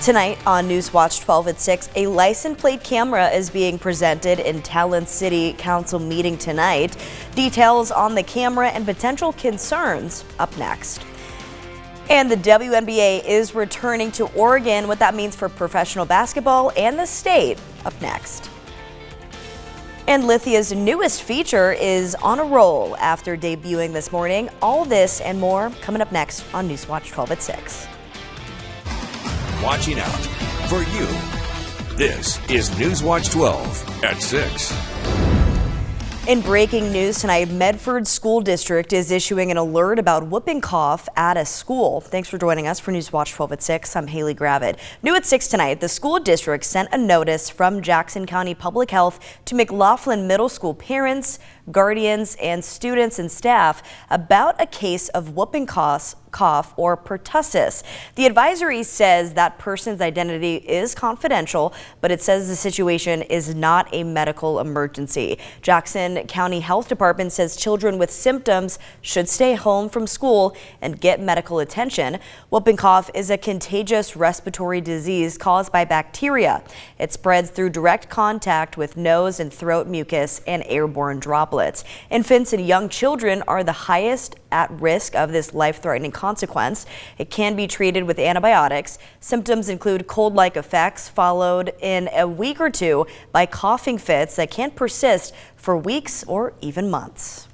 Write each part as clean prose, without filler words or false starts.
Tonight on NewsWatch 12 at 6, a license plate camera is being presented in Talent City Council meeting tonight. Details on the camera and potential concerns up next. And the WNBA is returning to Oregon, what that means for professional basketball and the state up next. And Lithia's newest feature is on a roll after debuting this morning. All this and more coming up next on NewsWatch 12 at 6. Watching out for you. This is NewsWatch 12 at 6. In breaking news tonight, Medford School District is issuing an alert about whooping cough at a school. Thanks for joining us for NewsWatch 12 at 6. I'm Haley Gravitt. New at 6 tonight, the school district sent a notice from Jackson County Public Health to McLaughlin Middle School parents, guardians, and students and staff about a case of whooping cough or pertussis. The advisory says that person's identity is confidential, but it says the situation is not a medical emergency. Jackson County Health Department says children with symptoms should stay home from school and get medical attention. Whooping cough is a contagious respiratory disease caused by bacteria. It spreads through direct contact with nose and throat mucus and airborne droplets. Infants and young children are the highest at risk of this life-threatening consequence. It can be treated with antibiotics. Symptoms include cold-like effects followed in a week or two by coughing fits that can persist for weeks or even months.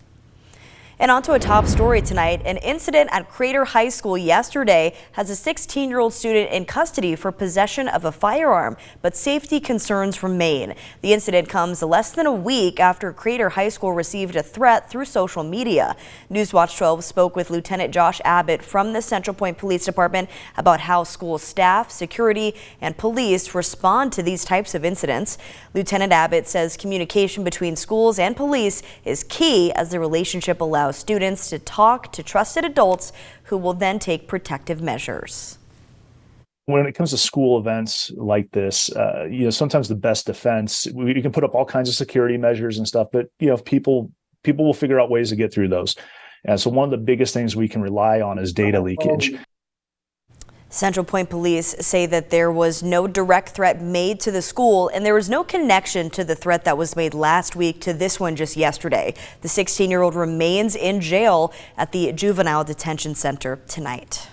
And on to a top story tonight. An incident at Crater High School yesterday has a 16-year-old student in custody for possession of a firearm, but safety concerns remain. The incident comes less than a week after Crater High School received a threat through social media. NewsWatch 12 spoke with Lieutenant Josh Abbott from the Central Point Police Department about how school staff, security, and police respond to these types of incidents. Lieutenant Abbott says communication between schools and police is key as the relationship allows students to talk to trusted adults who will then take protective measures. When it comes to school events like this, sometimes the best defense, you can put up all kinds of security measures and stuff, but people will figure out ways to get through those. And so one of the biggest things we can rely on is data leakage. Central Point Police say that there was no direct threat made to the school and there was no connection to the threat that was made last week to this one just yesterday. The 16-year-old remains in jail at the Juvenile Detention Center tonight.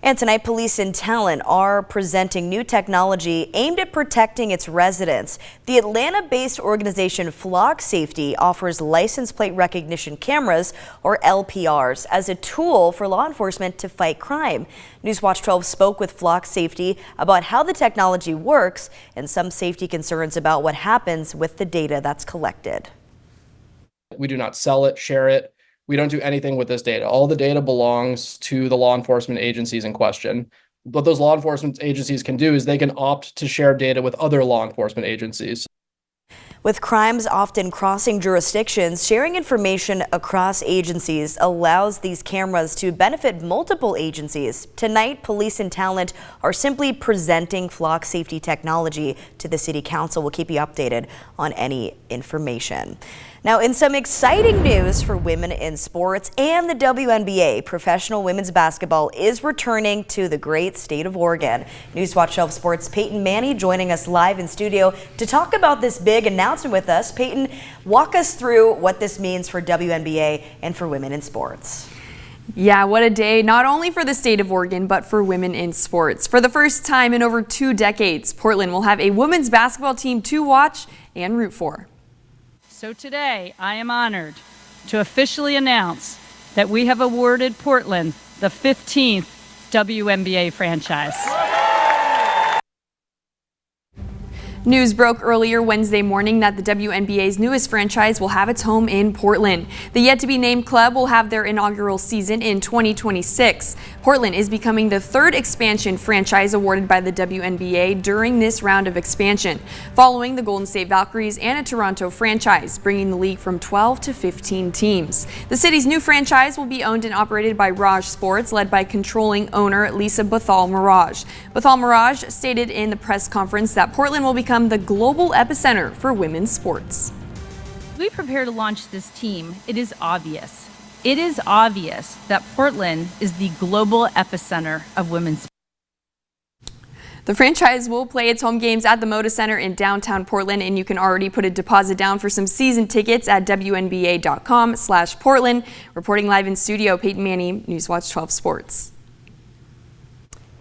And tonight, police in Talent are presenting new technology aimed at protecting its residents. The Atlanta-based organization Flock Safety offers license plate recognition cameras, or LPRs, as a tool for law enforcement to fight crime. NewsWatch 12 spoke with Flock Safety about how the technology works and some safety concerns about what happens with the data that's collected. We do not sell it, share it. We don't do anything with this data. All the data belongs to the law enforcement agencies in question. What those law enforcement agencies can do is they can opt to share data with other law enforcement agencies. With crimes often crossing jurisdictions, sharing information across agencies allows these cameras to benefit multiple agencies. Tonight, police and Talent are simply presenting Flock Safety technology to the City Council. We'll keep you updated on any information. Now, in some exciting news for women in sports and the WNBA, professional women's basketball is returning to the great state of Oregon. NewsWatch 12 Sports' Peyton Manny joining us live in studio to talk about this big announcement with us. Peyton, walk us through what this means for WNBA and for women in sports. Yeah, what a day, not only for the state of Oregon, but for women in sports. For the first time in over 2 decades, Portland will have a women's basketball team to watch and root for. So today, I am honored to officially announce that we have awarded Portland the 15th WNBA franchise. News broke earlier Wednesday morning that the WNBA's newest franchise will have its home in Portland. The yet-to-be-named club will have their inaugural season in 2026. Portland is becoming the 3rd expansion franchise awarded by the WNBA during this round of expansion, following the Golden State Valkyries and a Toronto franchise, bringing the league from 12 to 15 teams. The city's new franchise will be owned and operated by Raj Sports, led by controlling owner Lisa Bethal-Mirage. Bethal-Mirage stated in the press conference that Portland will become the global epicenter for women's sports. As we prepare to launch this team, it is obvious. It is obvious that Portland is the global epicenter of women's sports. The franchise will play its home games at the Moda Center in downtown Portland, and you can already put a deposit down for some season tickets at WNBA.com/Portland. Reporting live in studio, Peyton Manny, NewsWatch 12 Sports.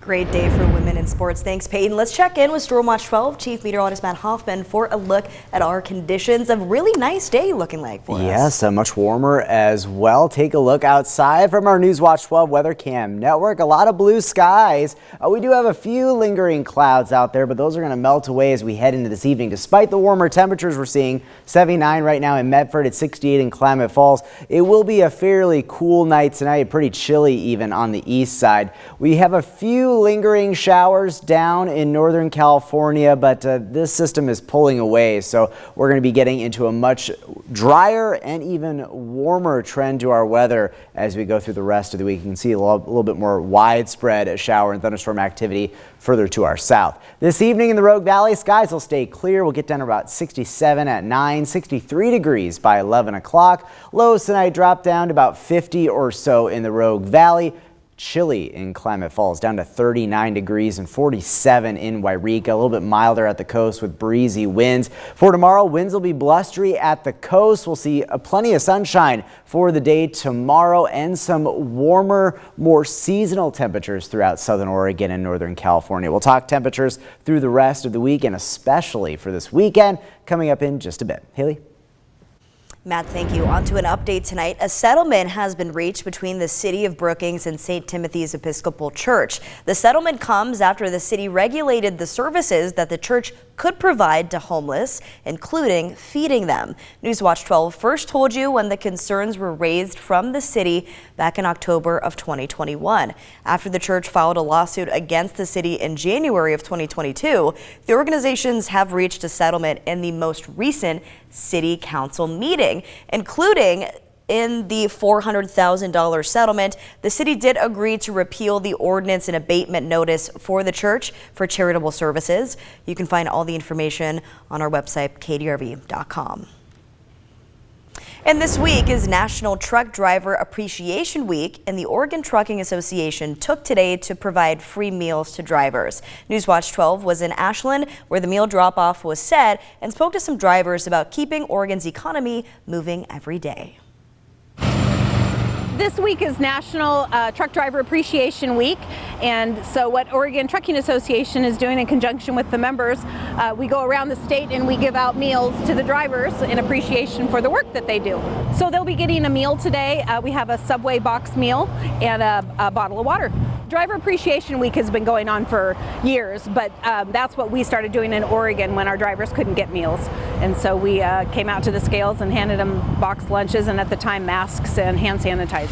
Great day for women in sports. Thanks, Peyton. Let's check in with Storm Watch 12 Chief Meteorologist Matt Hoffman for a look at our conditions. A really nice day looking like for us. Yes, much warmer as well. Take a look outside from our NewsWatch 12 Weather Cam network. A lot of blue skies. We do have a few lingering clouds out there, but those are going to melt away as we head into this evening. Despite the warmer temperatures we're seeing, 79 right now in Medford, at 68 in Klamath Falls. It will be a fairly cool night tonight, pretty chilly even on the east side. We have a few lingering showers down in Northern California, but this system is pulling away, so we're going to be getting into a much drier and even warmer trend to our weather as we go through the rest of the week. You can see a little bit more widespread shower and thunderstorm activity further to our south. This evening in the Rogue Valley, skies will stay clear. We'll get down to about 67 at 9, 63 degrees by 11 o'clock. Lows tonight drop down to about 50 or so in the Rogue Valley. Chilly in Klamath Falls, down to 39 degrees and 47 in Wairika. A little bit milder at the coast with breezy winds. For tomorrow, winds will be blustery at the coast. We'll see plenty of sunshine for the day tomorrow and some warmer, more seasonal temperatures throughout southern Oregon and northern California. We'll talk temperatures through the rest of the week and especially for this weekend coming up in just a bit. Haley? Matt, thank you. On to an update tonight. A settlement has been reached between the City of Brookings and St. Timothy's Episcopal Church. The settlement comes after the city regulated the services that the church could provide to homeless, including feeding them. NewsWatch 12 first told you when the concerns were raised from the city back in October of 2021. After the church filed a lawsuit against the city in January of 2022, the organizations have reached a settlement in the most recent city council meeting, including in the $400,000 settlement. The city did agree to repeal the ordinance and abatement notice for the church for charitable services. You can find all the information on our website, kdrv.com. And this week is National Truck Driver Appreciation Week, and the Oregon Trucking Association took today to provide free meals to drivers. NewsWatch 12 was in Ashland, where the meal drop-off was set, and spoke to some drivers about keeping Oregon's economy moving every day. This week is National Truck Driver Appreciation Week, and so what Oregon Trucking Association is doing in conjunction with the members, we go around the state and we give out meals to the drivers in appreciation for the work that they do. So they'll be getting a meal today. We have a Subway box meal and a bottle of water. Driver Appreciation Week has been going on for years, but that's what we started doing in Oregon when our drivers couldn't get meals. And so we came out to the scales and handed them boxed lunches and at the time masks and hand sanitizers.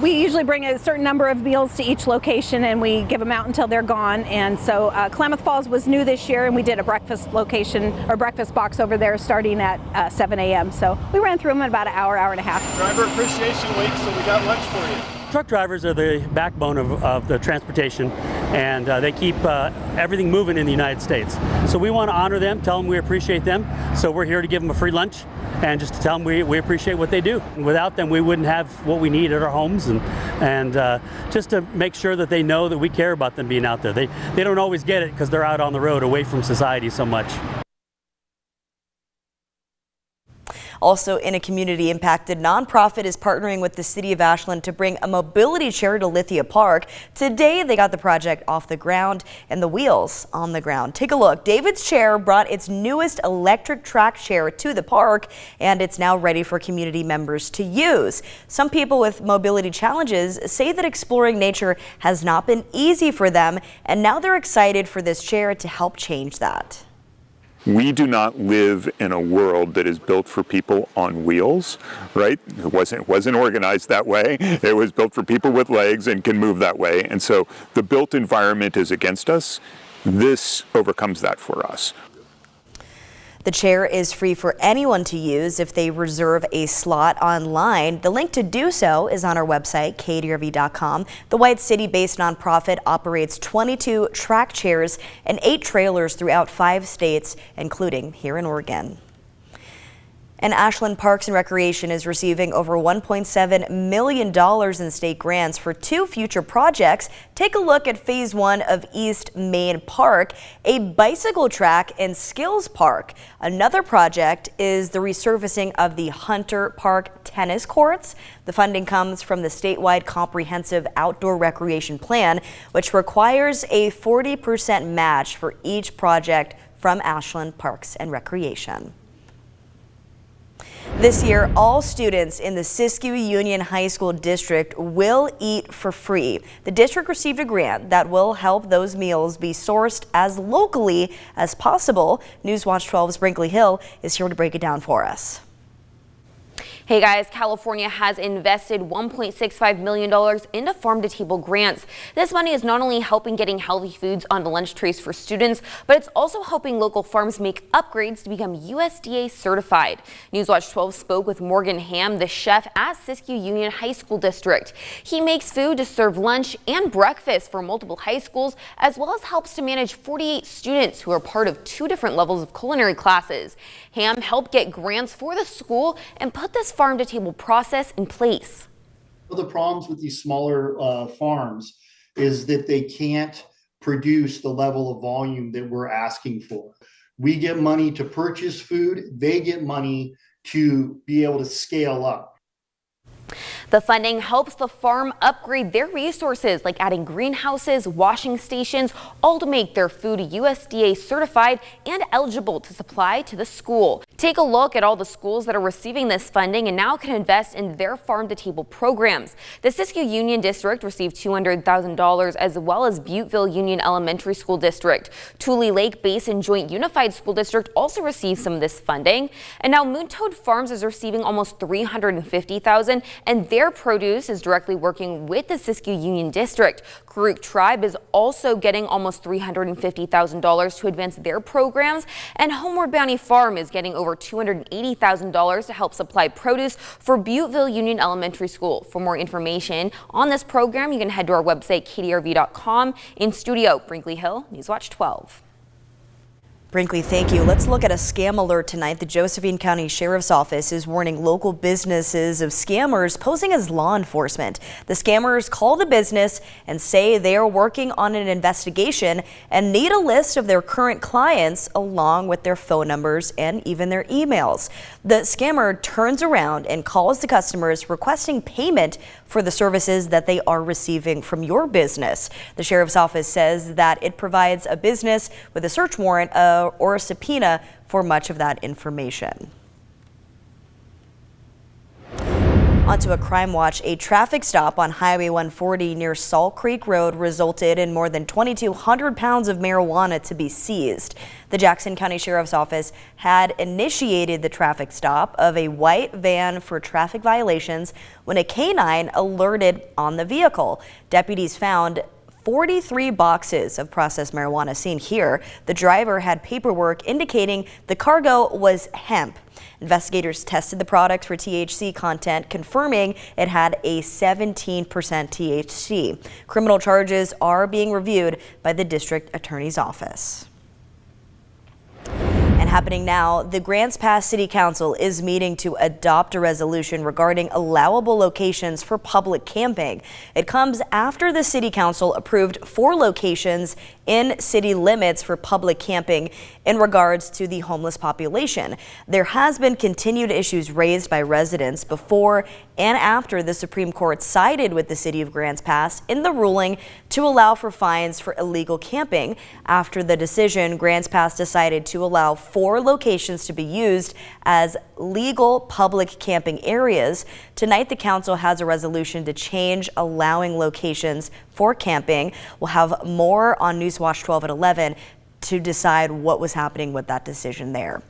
We usually bring a certain number of meals to each location and we give them out until they're gone. And so Klamath Falls was new this year and we did a breakfast location or breakfast box over there starting at 7 a.m. So we ran through them in about an hour, hour and a half. Driver Appreciation Week, so we got lunch for you. Truck drivers are the backbone of the transportation, and they keep everything moving in the United States. So we want to honor them, tell them we appreciate them. So we're here to give them a free lunch and just to tell them we appreciate what they do. And without them, we wouldn't have what we need at our homes, and just to make sure that they know that we care about them being out there. They don't always get it because they're out on the road away from society so much. Also, in a community impacted nonprofit is partnering with the city of Ashland to bring a mobility chair to Lithia Park. Today, they got the project off the ground and the wheels on the ground. Take a look. David's Chair brought its newest electric track chair to the park, and it's now ready for community members to use. Some people with mobility challenges say that exploring nature has not been easy for them, and now they're excited for this chair to help change that. We do not live in a world that is built for people on wheels, right? It wasn't organized that way. It was built for people with legs and can move that way. And so the built environment is against us. This overcomes that for us. The chair is free for anyone to use if they reserve a slot online. The link to do so is on our website, kdrv.com. The White City-based nonprofit operates 22 track chairs and 8 trailers throughout 5 states, including here in Oregon. And Ashland Parks and Recreation is receiving over $1.7 million in state grants for 2 future projects. Take a look at Phase 1 of East Main Park, a bicycle track and skills park. Another project is the resurfacing of the Hunter Park tennis courts. The funding comes from the statewide comprehensive outdoor recreation plan, which requires a 40% match for each project from Ashland Parks and Recreation. This year, all students in the Siskiyou Union High School District will eat for free. The district received a grant that will help those meals be sourced as locally as possible. NewsWatch 12's Brinkley Hill is here to break it down for us. Hey guys, California has invested $1.65 million into farm-to-table grants. This money is not only helping getting healthy foods on the lunch trays for students, but it's also helping local farms make upgrades to become USDA certified. NewsWatch 12 spoke with Morgan Ham, the chef at Siskiyou Union High School District. He makes food to serve lunch and breakfast for multiple high schools, as well as helps to manage 48 students who are part of 2 different levels of culinary classes. Ham helped get grants for the school and put this farm-to-table process in place. The problems with these smaller farms is that they can't produce the level of volume that we're asking for. We get money to purchase food, they get money to be able to scale up. The funding helps the farm upgrade their resources, like adding greenhouses, washing stations, all to make their food USDA certified and eligible to supply to the school. Take a look at all the schools that are receiving this funding and now can invest in their farm-to-table programs. The Siskiyou Union District received $200,000, as well as Butteville Union Elementary School District. Tule Lake Basin Joint Unified School District also received some of this funding. And now Moon Toad Farms is receiving almost $350,000, and their produce is directly working with the Siskiyou Union District. Karuk Tribe is also getting almost $350,000 to advance their programs, and Homeward Bounty Farm is getting over $280,000 to help supply produce for Butteville Union Elementary School. For more information on this program, you can head to our website, kdrv.com. In studio, Brinkley Hill, NewsWatch 12. Brinkley, thank you. Let's look at a scam alert tonight. The Josephine County Sheriff's Office is warning local businesses of scammers posing as law enforcement. The scammers call the business and say they are working on an investigation and need a list of their current clients along with their phone numbers and even their emails. The scammer turns around and calls the customers requesting payment for the services that they are receiving from your business. The Sheriff's Office says that it provides a business with a search warrant or a subpoena for much of that information. Onto a crime watch. A traffic stop on Highway 140 near Salt Creek Road resulted in more than 2,200 pounds of marijuana to be seized. The Jackson County Sheriff's Office had initiated the traffic stop of a white van for traffic violations when a canine alerted on the vehicle. Deputies found 43 boxes of processed marijuana seen here. The driver had paperwork indicating the cargo was hemp. Investigators tested the product for THC content, confirming it had a 17% THC. Criminal charges are being reviewed by the district attorney's office. And happening now, the Grants Pass City Council is meeting to adopt a resolution regarding allowable locations for public camping. It comes after the City Council approved 4 locations in city limits for public camping in regards to the homeless population. There has been continued issues raised by residents before and after the Supreme Court sided with the city of Grants Pass in the ruling to allow for fines for illegal camping. After the decision, Grants Pass decided to allow 4 locations to be used as legal public camping areas. Tonight, the council has a resolution to change allowing locations for camping. We'll have more on NewsWatch 12 at 11 to decide what was happening with that decision there.